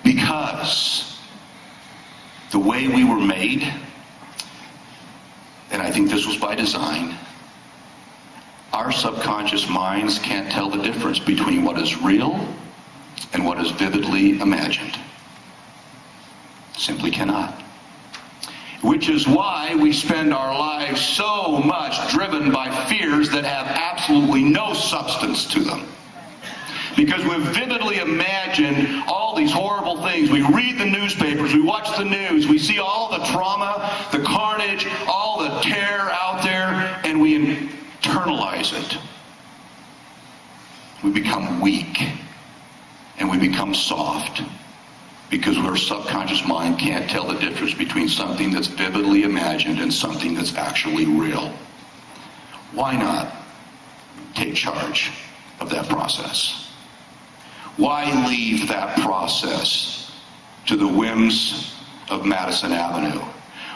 Because the way we were made, and I think this was by design, our subconscious minds can't tell the difference between what is real and what is vividly imagined. Simply cannot. Which is why we spend our lives so much driven by fears that have absolutely no substance to them. Because we've vividly imagined all these horrible things. We read the newspapers, we watch the news, we see all the trauma, the carnage, all the terror out there, and we internalize it. We become weak, and we become soft, because our subconscious mind can't tell the difference between something that's vividly imagined and something that's actually real. Why not take charge of that process? Why leave that process to the whims of Madison Avenue?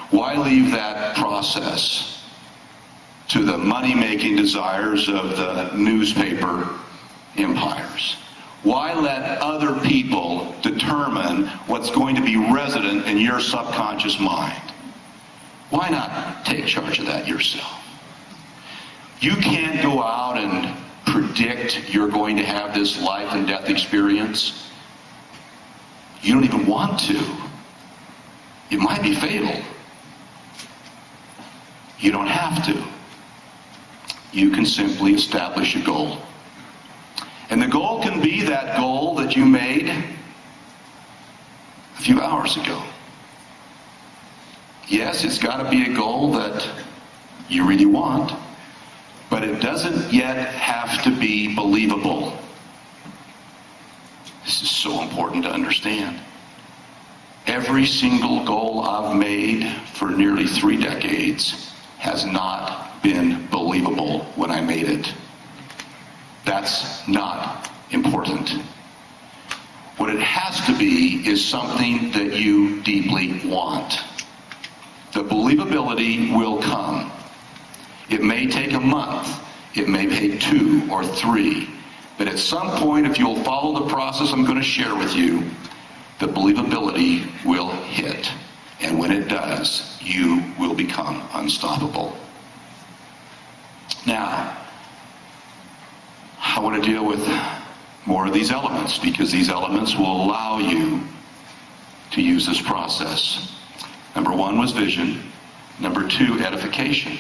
Why leave that process to the money-making desires of the newspaper empires? Why let other people determine what's going to be resident in your subconscious mind? Why not take charge of that yourself? You can't go out and predict you're going to have this life and death experience. You don't even want to. It might be fatal. You don't have to. You can simply establish a goal. And the goal can be that goal that you made a few hours ago. Yes, it's got to be a goal that you really want, but it doesn't yet have to be believable. This is so important to understand. Every single goal I've made for nearly 3 decades has not been believable when I made it. That's not important. What it has to be is something that you deeply want. The believability will come. It may take a month, it may take 2 or 3, but at some point, if you'll follow the process I'm going to share with you, the believability will hit. And when it does, you will become unstoppable. Now, I want to deal with more of these elements, because these elements will allow you to use this process. Number 1 was vision. Number 2, edification.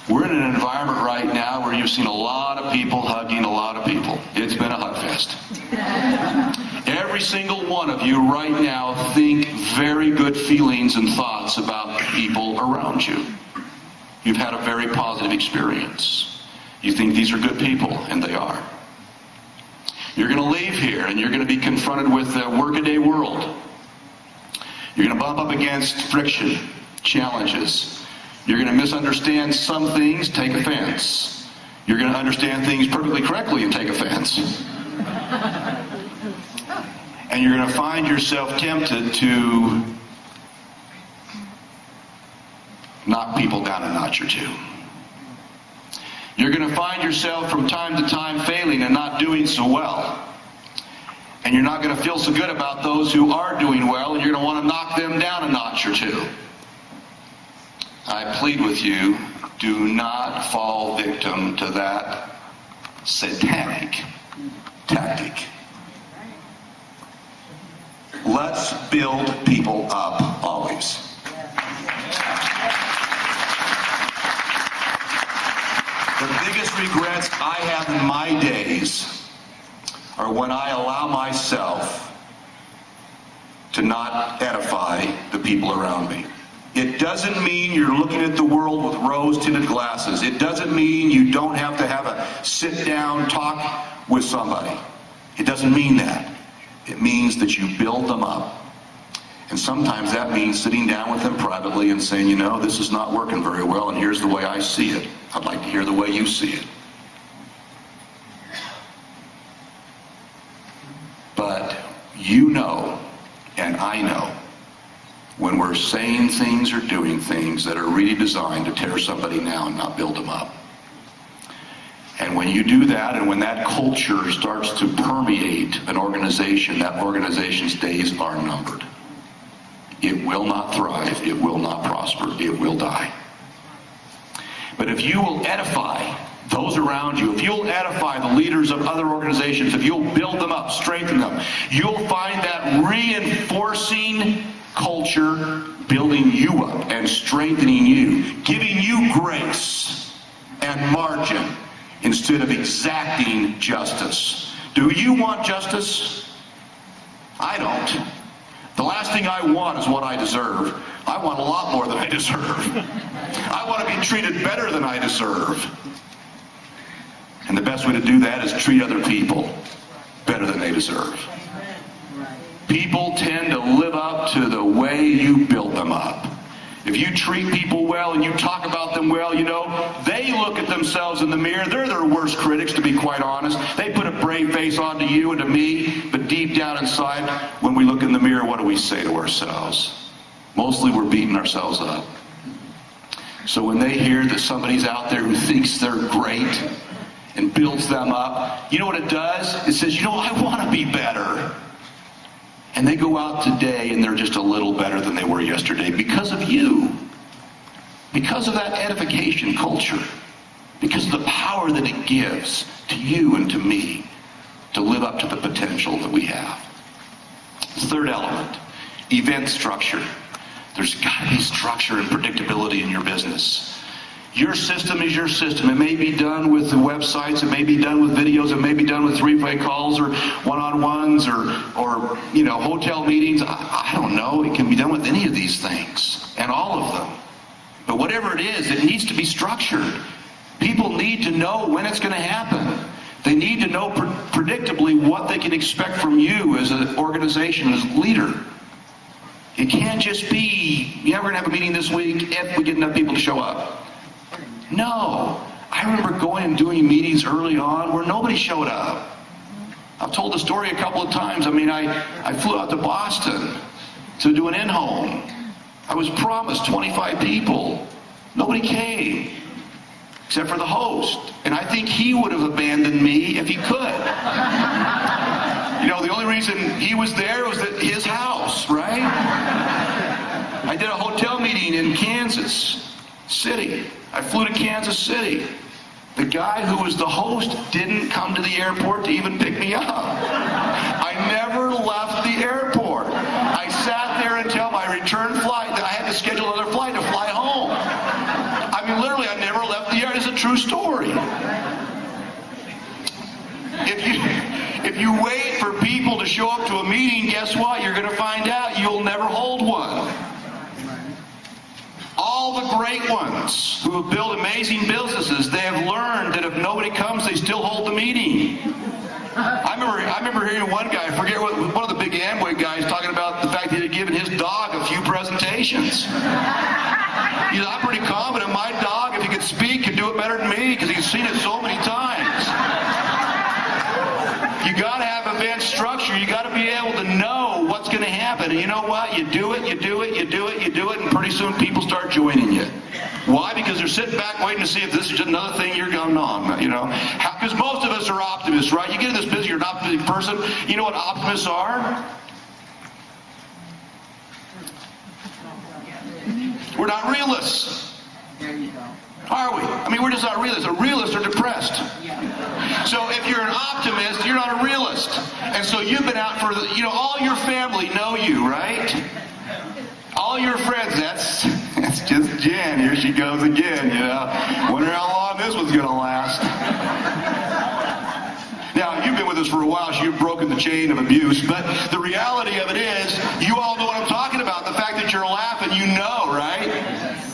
We're in an environment right now where you've seen a lot of people hugging a lot of people. It's been a hug fest. Every single one of you right now think very good feelings and thoughts about the people around you. You've had a very positive experience. You think these are good people, and they are. You're going to leave here, and you're going to be confronted with the workaday world. You're going to bump up against friction, challenges. You're going to misunderstand some things, take offense. You're going to understand things perfectly correctly and take offense. And you're going to find yourself tempted to knock people down a notch or 2. You're going to find yourself from time to time failing and not doing so well. And you're not going to feel so good about those who are doing well, and you're going to want to knock them down a notch or 2. I plead with you, do not fall victim to that satanic tactic. Let's build people up always. The biggest regrets I have in my days are when I allow myself to not edify the people around me. It doesn't mean you're looking at the world with rose-tinted glasses. It doesn't mean you don't have to have a sit-down talk with somebody. It doesn't mean that. It means that you build them up. And sometimes that means sitting down with them privately and saying, you know, this is not working very well, and here's the way I see it. I'd like to hear the way you see it. But you know, and I know, when we're saying things or doing things that are really designed to tear somebody down, not build them up. And And when you do that, and when that culture starts to permeate an organization, that organization's days are numbered. It will not thrive. It will not prosper. It will die. But if you will edify those around you, if you'll edify the leaders of other organizations, if you'll build them up, strengthen them, you'll find that reinforcing culture building you up and strengthening you, giving you grace and margin instead of exacting justice. Do you want justice? I don't. The last thing I want is what I deserve. I want a lot more than I deserve. I want to be treated better than I deserve. And the best way to do that is treat other people better than they deserve. People tend to live up to the way you build them up. If you treat people well and you talk about them well, you know, they look at themselves in the mirror. They're their worst critics, to be quite honest. They put a brave face on to you and to me, but deep down inside, when we look in the mirror, what do we say to ourselves? Mostly we're beating ourselves up. So when they hear that somebody's out there who thinks they're great and builds them up, you know what it does? It says, you know, I want to be better. And they go out today and they're just a little better than they were yesterday because of you. Because of that edification culture. Because of the power that it gives to you and to me to live up to the potential that we have. Third element, event structure. There's got to be structure and predictability in your business. Your system is your system. It may be done with the websites, it may be done with videos, it may be done with three-way calls or one-on-ones or you know, hotel meetings. I don't know. It can be done with any of these things and all of them. But whatever it is, it needs to be structured. People need to know when it's going to happen. They need to know predictably what they can expect from you as an organization, as a leader. It can't just be, yeah, we're going to have a meeting this week if we get enough people to show up. No. I remember going and doing meetings early on where nobody showed up. I've told the story a couple of times. I mean, I flew out to Boston to do an in-home. I was promised 25 people. Nobody came, except for the host. And I think he would have abandoned me if he could. You know, the only reason he was there was at his house, right? I did a hotel meeting in Kansas City. I flew to Kansas City. The guy who was the host didn't come to the airport to even pick me up. I never left the airport. I sat there until my return flight. I had to schedule another flight to fly home. I mean, literally, I never left the airport. It's a true story. If you wait for people to show up to a meeting, guess what? You're going to find out you'll never hold one. All the great ones who have built amazing businesses, they have learned that if nobody comes, they still hold the meeting. I remember hearing one guy, I forget what, one of the big Amway guys talking about the fact that he had given his dog a few presentations. He said, I'm pretty confident my dog, if he could speak, could do it better than me because he's seen it so many times. You got to have event structure. You got to be able to know what's going to happen. And you know what? You do it, you do it, you do it, you do it, and pretty soon people start joining you. Why? Because they're sitting back waiting to see if this is just another thing you're going on, you know. Because most of us are optimists, right? You get in this business, you're an optimistic person. You know what optimists are? We're not realists. There you go. Are we? I mean, we're just not realists. Realists are depressed. So if you're an optimist, you're not a realist. And so you've been out for, you know, all your family know you, right? All your friends, that's just Jen. Here she goes again, you know. Wonder how long this one's going to last. Now, you've been with us for a while, so you've broken the chain of abuse. But the reality of it is, you all know what I'm talking about. The fact that you're laughing, you know, right?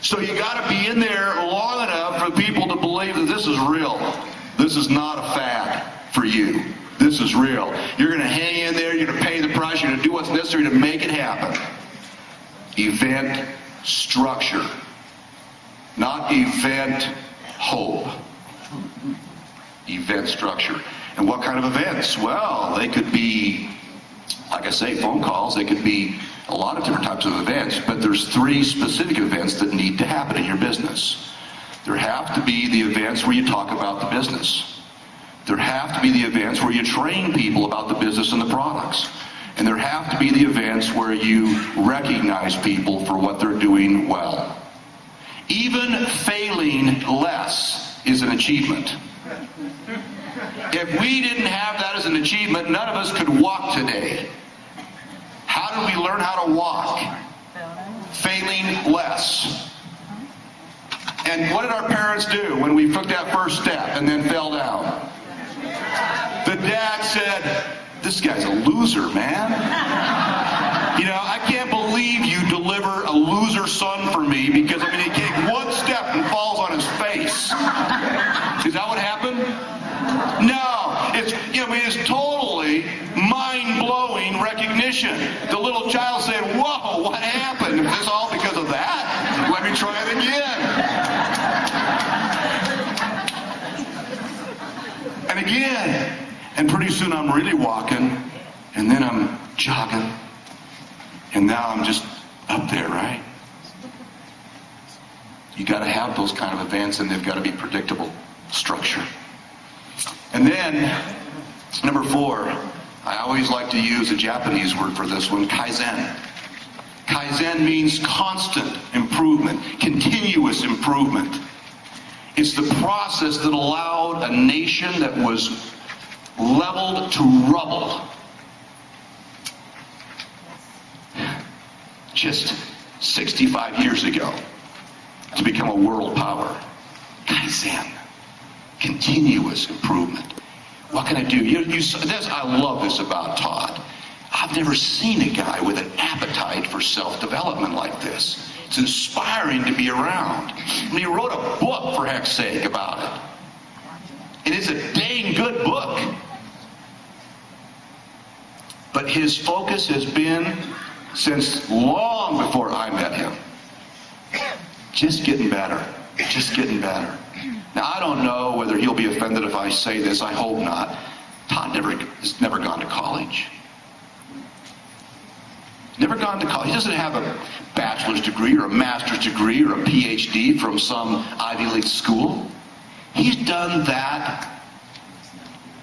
So you got to be in there long enough for people to believe that this is real. This is not a fad for you. This is real. You're going to hang in there. You're going to pay the price. You're going to do what's necessary to make it happen. Event structure, not event hope. Event structure. And what kind of events? Well, they could be, like I say, phone calls. They could be a lot of different types of events, but there's 3 specific events that need to happen in your business. There have to be the events where you talk about the business. There have to be the events where you train people about the business and the products. And there have to be the events where you recognize people for what they're doing well. Even failing less is an achievement. If we didn't have that as an achievement, none of us could walk today. How did we learn how to walk? Failing less. And what did our parents do when we took that first step and then fell down? The dad said, "This guy's a loser, man. You know, I can't believe you deliver a loser son for me because, I mean, he takes one step and falls on his face." Is that what happened? No. It's, you know, it's totally mind-blowing recognition. The little child said, "Whoa, what happened? Is this all because of that? Let me try it again." And again. And pretty soon I'm really walking, and then I'm jogging, and now I'm just up there, right? You got to have those kind of events, and they've got to be predictable structure. And then, number 4, I always like to use a Japanese word for this one, kaizen. Kaizen means constant improvement, continuous improvement. It's the process that allowed a nation that was leveled to rubble just 65 years ago to become a world power. Kaizen. Continuous improvement. What can I do? I love this about Todd. I've never seen a guy with an appetite for self-development like this. It's inspiring to be around. I mean, he wrote a book, for heck's sake, about it. And it's a dang good book. But his focus has been, since long before I met him, just getting better. Just getting better. Now, I don't know whether he'll be offended if I say this. I hope not. Todd has never gone to college. Never gone to college. He doesn't have a bachelor's degree or a master's degree or a PhD from some Ivy League school. He's done that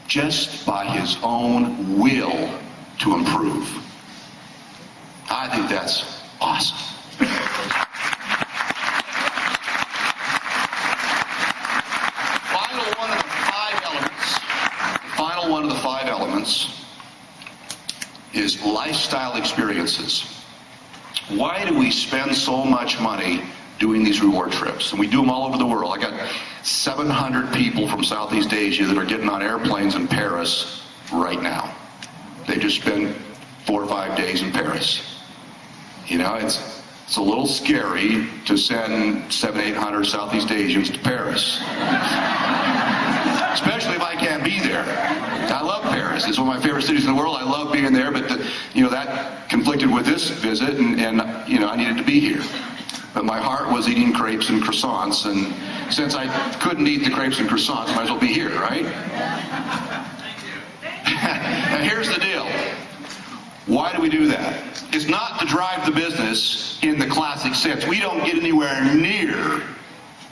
just by his own will to improve. I think that's awesome. Final one of the five elements is lifestyle experiences. Why do we spend so much money doing these reward trips? And we do them all over the world. I got 700 people from Southeast Asia that are getting on airplanes in Paris right now. They just spend 4 or 5 days in Paris. You know, it's a little scary to send 700-800 Southeast Asians to Paris. Especially if I can't be there. I love Paris. It's one of my favorite cities in the world. I love being there, but that conflicted with this visit, and I needed to be here. But my heart was eating crepes and croissants, and since I couldn't eat the crepes and croissants, I might as well be here, right? Now here's the deal. Why do we do that? It's not to drive the business in the classic sense. We don't get anywhere near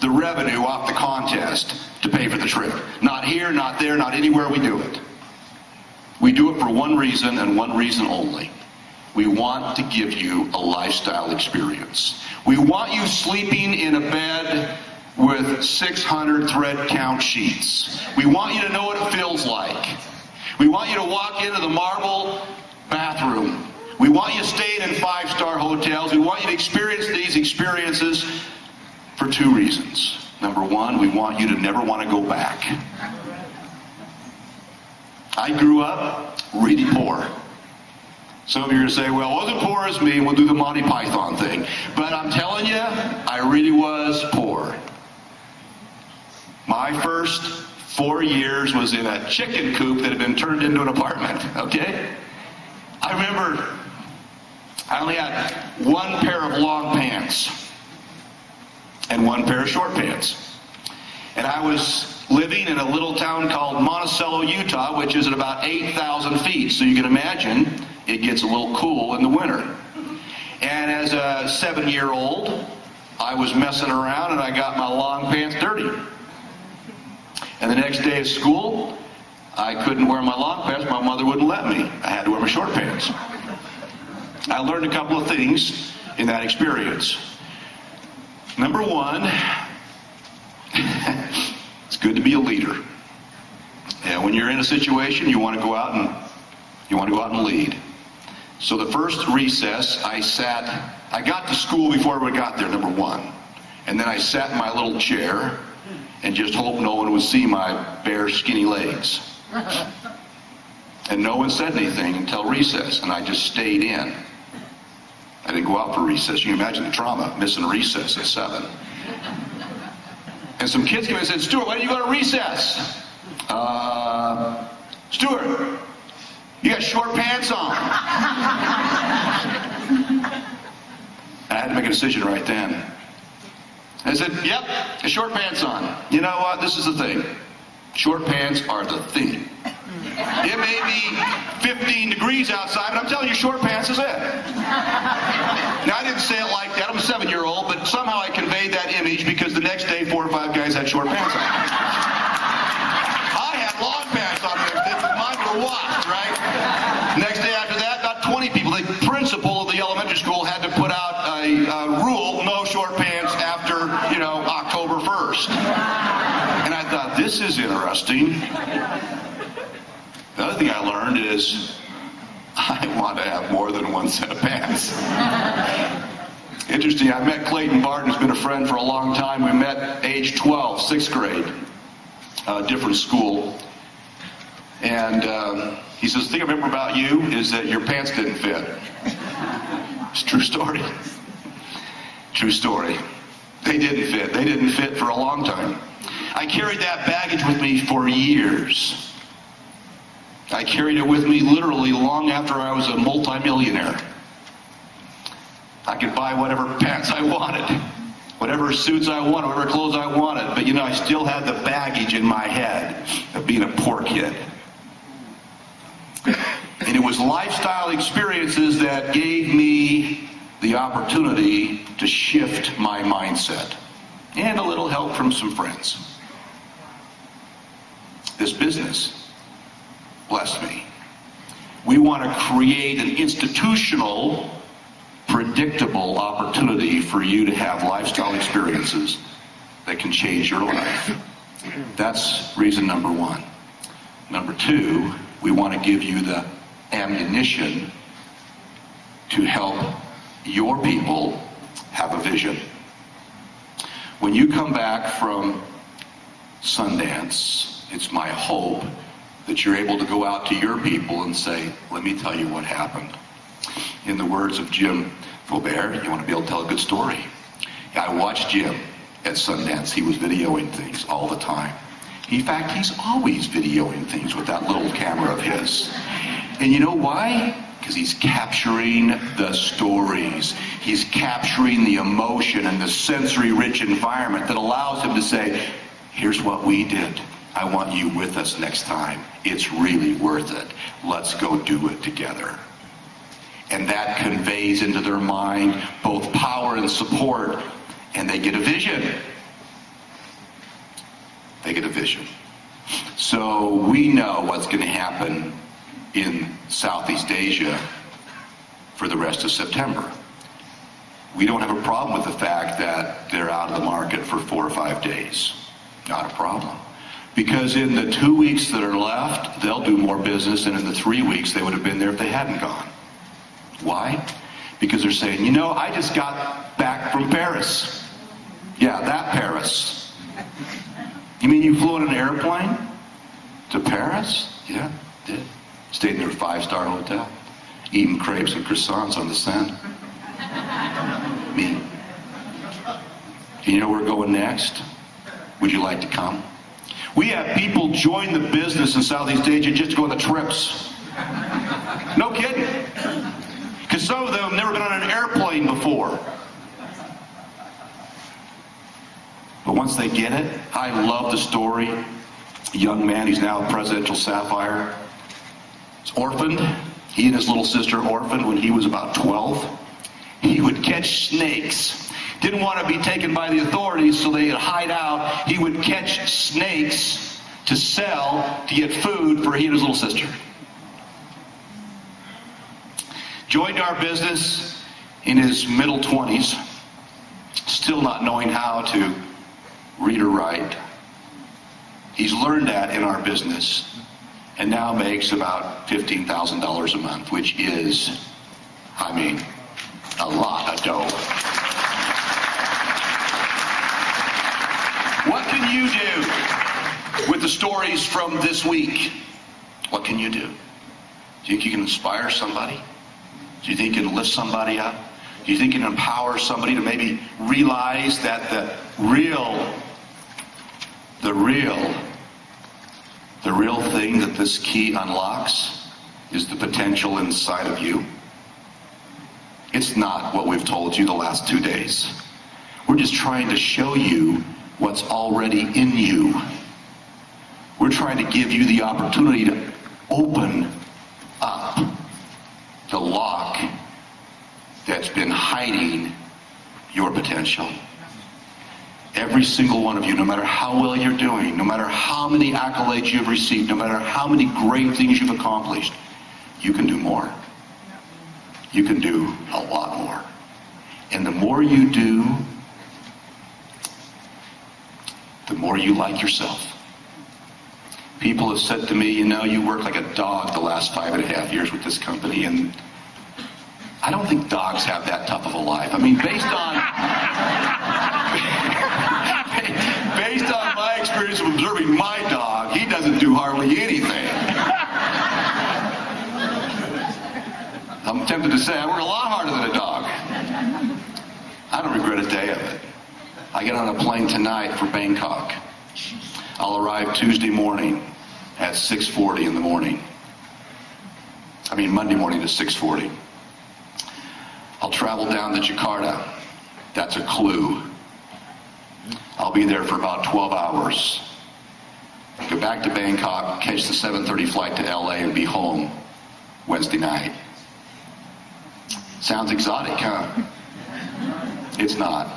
the revenue off the contest to pay for the trip. Not here, not there, not anywhere we do it. We do it for one reason and one reason only. We want to give you a lifestyle experience. We want you sleeping in a bed with 600 thread count sheets. We want you to know what it feels like. We want you to walk into the marble bathroom. We want you staying in 5-star hotels. We want you to experience these experiences for 2 reasons. Number 1, we want you to never want to go back. I grew up really poor. Some of you are going to say, well, I wasn't poor as me, and we'll do the Monty Python thing. But I'm telling you, I really was poor. My first 4 years was in a chicken coop that had been turned into an apartment, okay? I remember I only had 1 pair of long pants and 1 pair of short pants. And I was living in a little town called Monticello, Utah, which is at about 8,000 feet. So you can imagine it gets a little cool in the winter. And as a 7-year-old, I was messing around and I got my long pants dirty. And the next day at school, I couldn't wear my long pants. My mother wouldn't let me. I had to wear my short pants. I learned a couple of things in that experience. Number one, it's good to be a leader. And when you're in a situation, you want to go out and lead. So the first recess, I got to school before everyone got there, number one. And then I sat in my little chair and just hoped no one would see my bare, skinny legs. And no one said anything until recess, and I just stayed in. I didn't go out for recess. You can imagine the trauma, missing recess at 7. And some kids came in and said, Stewart, why didn't you go to recess? Stewart, you got short pants on. I had to make a decision right then. I said, yep, short pants on. You know what? This is the thing. Short pants are the thing. It may be 15 degrees outside, but I'm telling you, short pants is it. Now, I didn't say it like that. I'm a 7-year-old, but somehow I conveyed that image because the next day, 4 or 5 guys had short pants on. I had long pants on. Mine were washed, right? Next day after that, about 20 people. The principal of the elementary school had to put out a rule, no short pants after, October 1st. And I thought, this is interesting. The other thing I learned is I want to have more than one set of pants. Interesting, I met Clayton Barton, who's been a friend for a long time. We met at age 12, 6th grade, different school. And he says, the thing I remember about you is that your pants didn't fit. It's a true story. True story. They didn't fit. They didn't fit for a long time. I carried that baggage with me for years. I carried it with me literally long after I was a multimillionaire. I could buy whatever pants I wanted, whatever suits I wanted, whatever clothes I wanted, but I still had the baggage in my head of being a poor kid. And it was lifestyle experiences that gave me the opportunity to shift my mindset, and a little help from some friends. This business blessed me. We want to create an institutional, predictable opportunity for you to have lifestyle experiences that can change your life. That's reason number one. Number two, we want to give you the ammunition to help your people have a vision. When you come back from Sundance, it's my hope that you're able to go out to your people and say, let me tell you what happened. In the words of Jim Faubert, you want to be able to tell a good story. I watched Jim at Sundance. He was videoing things all the time. In fact, he's always videoing things with that little camera of his. And you know why? Because he's capturing the stories. He's capturing the emotion and the sensory-rich environment that allows him to say, here's what we did. I want you with us next time. It's really worth it. Let's go do it together. And that conveys into their mind both power and support, and they get a vision. They get a vision. So we know what's going to happen in Southeast Asia for the rest of September. We don't have a problem with the fact that they're out of the market for 4 or 5 days. Not a problem. Because in the 2 weeks that are left, they'll do more business than in the 3 weeks they would have been there if they hadn't gone. Why? Because they're saying, I just got back from Paris. Yeah, that Paris. You mean you flew in an airplane to Paris? Yeah, did. Stayed in their 5-star hotel, eating crepes and croissants on the Seine. Me. And you know where we're going next? Would you like to come? We have people join the business in Southeast Asia just to go on the trips. No kidding. Because some of them have never been on an airplane before. But once they get it, I love the story. A young man, he's now a presidential sapphire. He's orphaned. He and his little sister orphaned when he was about 12. He would catch snakes Didn't want to be taken by the authorities, so they'd hide out. He would catch snakes to sell, to get food for he and his little sister. Joined our business in his middle 20s, still not knowing how to read or write. He's learned that in our business, and now makes about $15,000 a month, which is, I mean, a lot of dough. What can you do with the stories from this week? What can you do? Do you think you can inspire somebody? Do you think you can lift somebody up? Do you think you can empower somebody to maybe realize that the real thing that this key unlocks is the potential inside of you? It's not what we've told you the last 2 days. We're just trying to show you what's already in you. We're trying to give you the opportunity to open up the lock that's been hiding your potential. Every single one of you, no matter how well you're doing, no matter how many accolades you've received, no matter how many great things you've accomplished, you can do more. You can do a lot more. And the more you do, the more you like yourself. People have said to me, you know, you work like a dog the last 5.5 years with this company, and I don't think dogs have that tough of a life. I mean, based on my experience of observing my dog, he doesn't do hardly anything. I'm tempted to say I work a lot harder than a dog. I don't regret a day of it. I get on a plane tonight for Bangkok. I'll arrive Tuesday morning at 6:40 in the morning. I mean, Monday morning at 6:40. I'll travel down to Jakarta. That's a clue. I'll be there for about 12 hours. Go back to Bangkok, catch the 7:30 flight to LA, and be home Wednesday night. Sounds exotic, huh? It's not.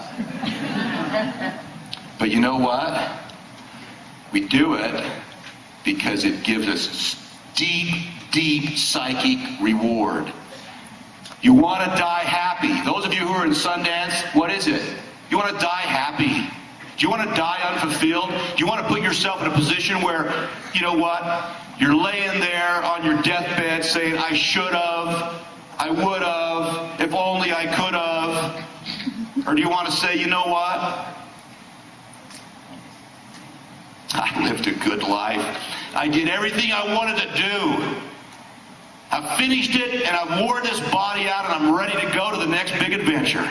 But you know what? We do it because it gives us deep, deep psychic reward. You want to die happy. Those of you who are in Sundance, what is it? You want to die happy. Do you want to die unfulfilled? Do you want to put yourself in a position where, you know what, you're laying there on your deathbed saying, I should have, I would have, if only I could have? Or do you want to say, you know what? I lived a good life. I did everything I wanted to do. I've finished it, and I've worn this body out, and I'm ready to go to the next big adventure.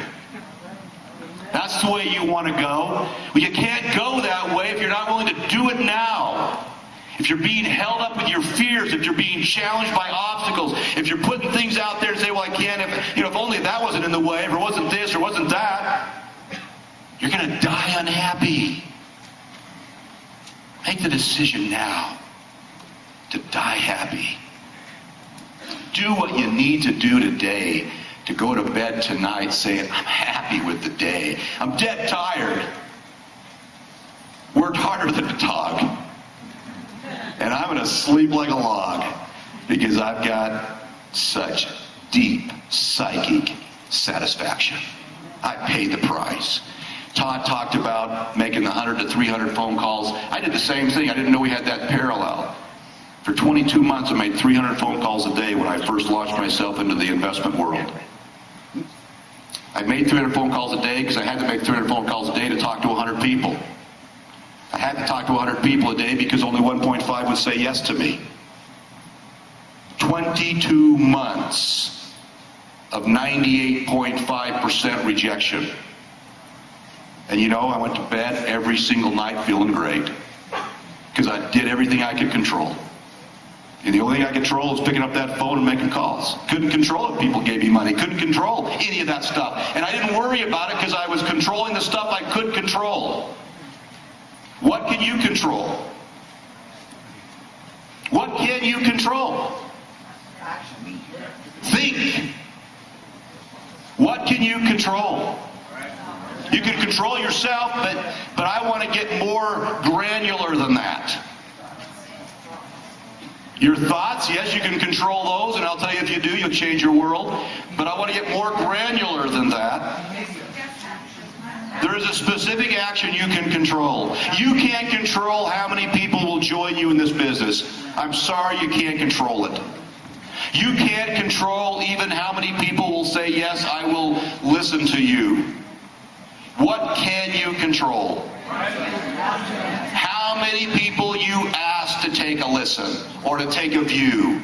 That's the way you want to go. Well, you can't go that way if you're not willing to do it now. If you're being held up with your fears, if you're being challenged by obstacles, if you're putting things out there and say, well, I can't, if only that wasn't in the way, if it wasn't this or wasn't that, you're going to die unhappy. Make the decision now to die happy. Do what you need to do today to go to bed tonight saying, I'm happy with the day. I'm dead tired. Worked harder than a dog. And I'm going to sleep like a log because I've got such deep psychic satisfaction. I paid the price. Todd talked about making 100 to 300 phone calls. I did the same thing. I didn't know we had that parallel. For 22 months, I made 300 phone calls a day when I first launched myself into the investment world. I made 300 phone calls a day because I had to make 300 phone calls a day to talk to 100 people. I had to talk to 100 people a day because only 1.5 would say yes to me. 22 months of 98.5% rejection. And you know, I went to bed every single night feeling great because I did everything I could control. And the only thing I control was picking up that phone and making calls. Couldn't control if people gave me money. Couldn't control any of that stuff. And I didn't worry about it because I was controlling the stuff I could control. What can you control? What can you control? Think. What can you control? You can control yourself, but I want to get more granular than that. Your thoughts, yes, you can control those, and I'll tell you, if you do, you'll change your world. But I want to get more granular than that. There is a specific action you can control. You can't control how many people will join you in this business. I'm sorry, you can't control it. You can't control even how many people will say, yes, I will listen to you. What can you control? How many people you ask to take a listen or to take a view.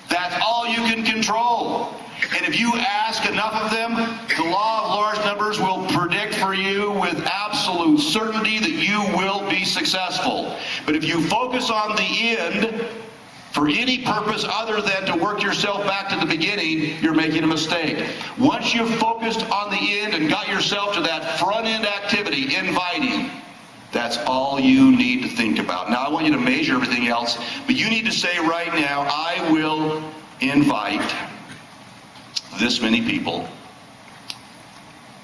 That's all you can control. And if you ask enough of them, the law of large numbers will predict for you with absolute certainty that you will be successful. But if you focus on the end for any purpose other than to work yourself back to the beginning, you're making a mistake. Once you've focused on the end and got yourself to that front end activity, inviting, that's all you need to think about. Now, I want you to measure everything else, but you need to say right now, I will invite this many people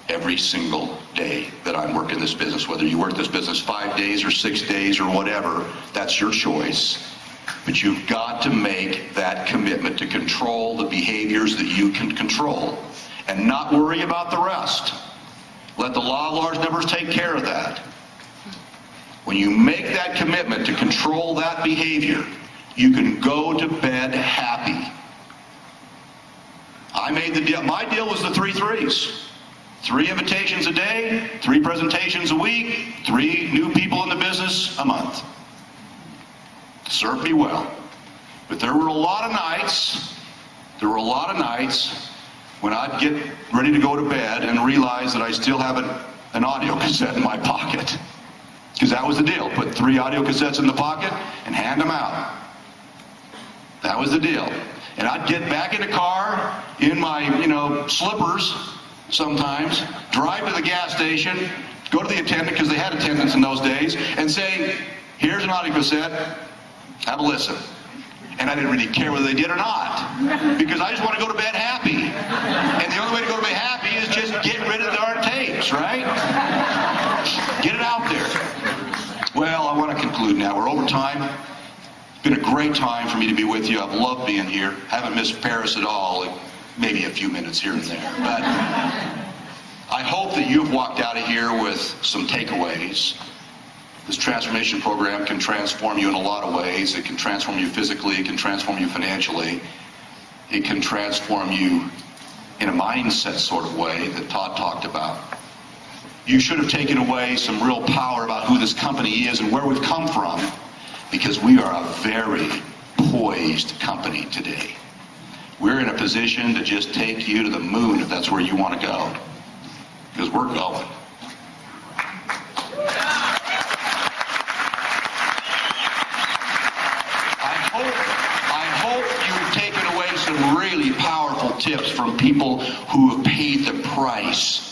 every single day that I'm working this business. Whether you work this business 5 days or 6 days or whatever, that's your choice. But you've got to make that commitment to control the behaviors that you can control and not worry about the rest. Let the law of large numbers take care of that. When you make that commitment to control that behavior, you can go to bed happy. I made the deal. My deal was the 3 threes. 3 invitations a day, 3 presentations a week, 3 new people in the business a month. Served me well. But there were a lot of nights when I'd get ready to go to bed and realize that I still have an audio cassette in my pocket. Because that was the deal. Put 3 audio cassettes in the pocket and hand them out. That was the deal. And I'd get back in the car in my, slippers sometimes, drive to the gas station, go to the attendant, because they had attendants in those days, and say, here's an audio cassette, have a listen. And I didn't really care whether they did or not, because I just want to go to bed happy. And the only way to go to bed happy is just get rid of the darn tapes, right? Get it out there. Well, I want to conclude now. We're over time. It's been a great time for me to be with you. I've loved being here. Haven't missed Paris at all. Maybe a few minutes here and there. But I hope that you've walked out of here with some takeaways. This transformation program can transform you in a lot of ways. It can transform you physically. It can transform you financially. It can transform you in a mindset sort of way that Todd talked about. You should have taken away some real power about who this company is and where we've come from, because we are a very poised company today. We're in a position to just take you to the moon if that's where you want to go, because we're going. I hope you've taken away some really powerful tips from people who have paid the price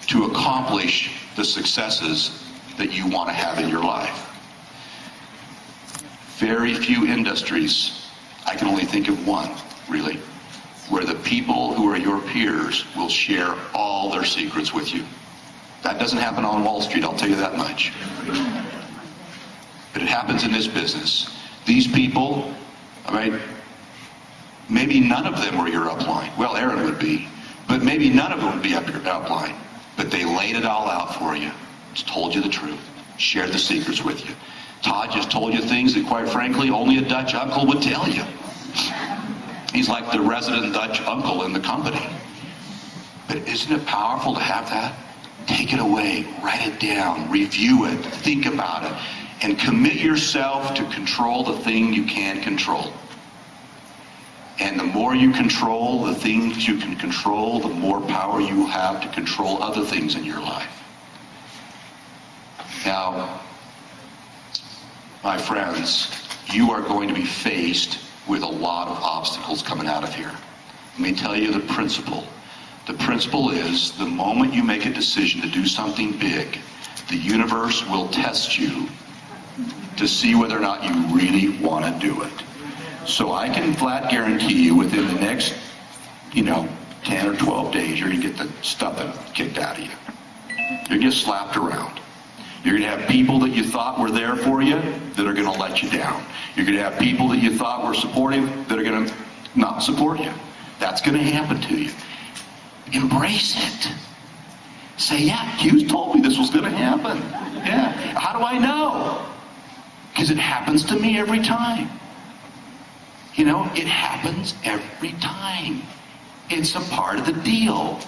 to accomplish the successes that you want to have in your life. Very few industries, I can only think of one, really, where the people who are your peers will share all their secrets with you. That doesn't happen on Wall Street, I'll tell you that much. But it happens in this business. These people, maybe none of them were your upline. Well, Aaron would be, but maybe none of them would be up your upline. But they laid it all out for you. Just told you the truth. Shared the secrets with you. Todd just told you things that, quite frankly, only a Dutch uncle would tell you. He's like the resident Dutch uncle in the company. But isn't it powerful to have that? Take it away, write it down, review it, think about it, and commit yourself to control the thing you can control. And the more you control the things you can control, the more power you will have to control other things in your life. Now, my friends, you are going to be faced with a lot of obstacles coming out of here. Let me tell you the principle. The principle is the moment you make a decision to do something big, the universe will test you to see whether or not you really want to do it. So I can flat guarantee you within the next, 10 or 12 days, you're going to get the stuffing kicked out of you. You're going to get slapped around. You're going to have people that you thought were there for you that are going to let you down. You're going to have people that you thought were supportive that are going to not support you. That's going to happen to you. Embrace it. Say, yeah, Hughes told me this was going to happen. Yeah. How do I know? Because it happens to me every time. You know, it happens every time. It's a part of the deal.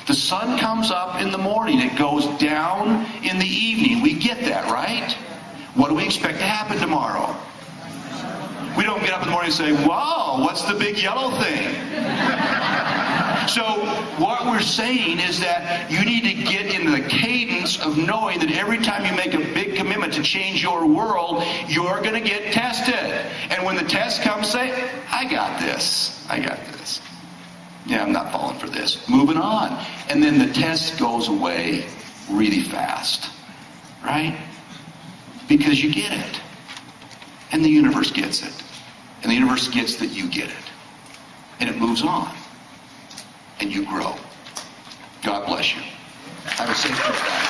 The sun comes up in the morning. It goes down in the evening. We get that, right? What do we expect to happen tomorrow? We don't get up in the morning and say, wow, what's the big yellow thing? So what we're saying is that you need to get into the cadence of knowing that every time you make a big commitment to change your world, you're going to get tested. And when the test comes, say, I got this. I got this. Yeah, I'm not falling for this. Moving on. And then the test goes away really fast. Right? Because you get it. And the universe gets it. And the universe gets that you get it. And it moves on. And you grow. God bless you. Have a safe trip back.